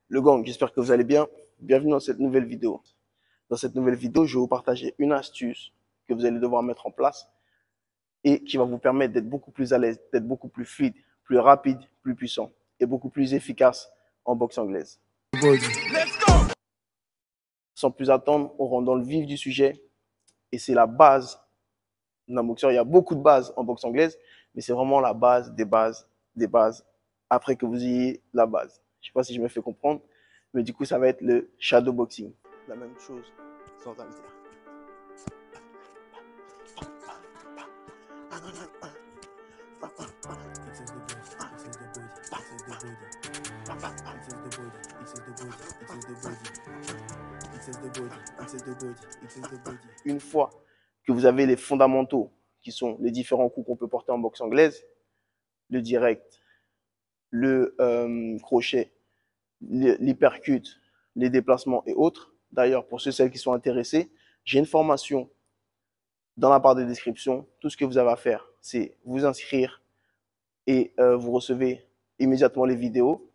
Le gang, j'espère que vous allez bien. Bienvenue dans cette nouvelle vidéo. Dans cette nouvelle vidéo, je vais vous partager une astuce que vous allez devoir mettre en place et qui va vous permettre d'être beaucoup plus à l'aise, d'être beaucoup plus fluide, plus rapide, plus puissant et beaucoup plus efficace en boxe anglaise. Sans plus attendre, on rentre dans le vif du sujet et c'est la base d'un boxeur. Il y a beaucoup de bases en boxe anglaise, mais c'est vraiment la base des bases des bases après que vous ayez la base. Je ne sais pas si je me fais comprendre, mais du coup, ça va être le shadow boxing. La même chose sans haltère. Une fois que vous avez les fondamentaux, qui sont les différents coups qu'on peut porter en boxe anglaise, le direct, le crochet, l'hypercute, les déplacements et autres. D'ailleurs, pour celles qui sont intéressés, j'ai une formation dans la barre de description. Tout ce que vous avez à faire, c'est vous inscrire et vous recevez immédiatement les vidéos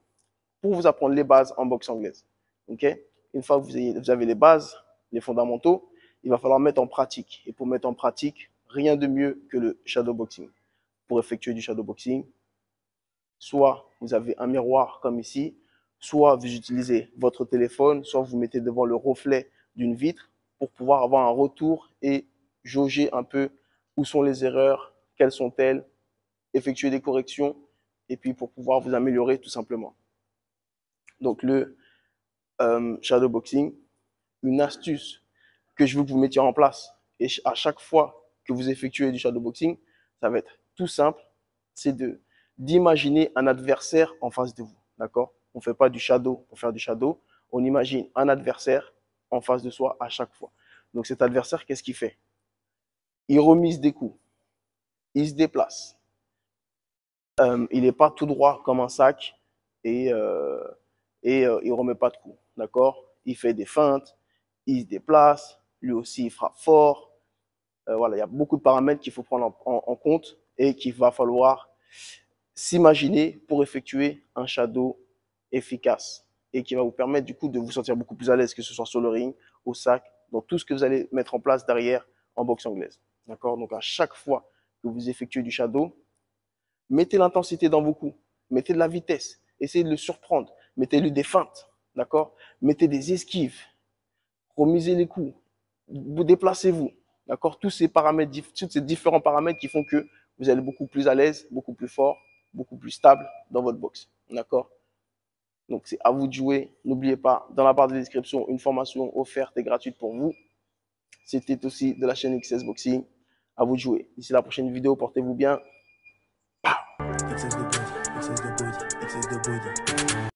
pour vous apprendre les bases en boxe anglaise. Okay? Une fois que vous avez les bases, les fondamentaux, il va falloir mettre en pratique. Et pour mettre en pratique, rien de mieux que le shadow boxing. Pour effectuer du shadow boxing, soit vous avez un miroir comme ici, soit vous utilisez votre téléphone, soit vous mettez devant le reflet d'une vitre pour pouvoir avoir un retour et jauger un peu où sont les erreurs, quelles sont-elles, effectuer des corrections et puis pour pouvoir vous améliorer tout simplement. Donc le shadow boxing, une astuce que je veux que vous mettiez en place et à chaque fois que vous effectuez du shadow boxing, ça va être tout simple, c'est d'imaginer un adversaire en face de vous, d'accord? On ne fait pas du shadow pour faire du shadow, on imagine un adversaire en face de soi à chaque fois. Donc cet adversaire, qu'est-ce qu'il fait? Il remise des coups, il se déplace, il n'est pas tout droit comme un sac et il ne remet pas de coups, d'accord? Il fait des feintes, il se déplace, lui aussi il frappe fort. Voilà, il y a beaucoup de paramètres qu'il faut prendre en compte et qu'il va falloir s'imaginer pour effectuer un shadow efficace et qui va vous permettre du coup de vous sentir beaucoup plus à l'aise, que ce soit sur le ring, au sac, dans tout ce que vous allez mettre en place derrière en boxe anglaise. D'accord? Donc à chaque fois que vous effectuez du shadow, mettez l'intensité dans vos coups, mettez de la vitesse, essayez de le surprendre, mettez-lui des feintes, d'accord? Mettez des esquives, remisez les coups, vous déplacez-vous, d'accord? Tous ces paramètres, tous ces différents paramètres qui font que vous allez beaucoup plus à l'aise, beaucoup plus fort, beaucoup plus stable dans votre boxe, d'accord? Donc c'est à vous de jouer. N'oubliez pas, dans la barre de description, une formation offerte et gratuite pour vous. C'était aussi de la chaîne XS Boxing. À vous de jouer. D'ici la prochaine vidéo, portez-vous bien.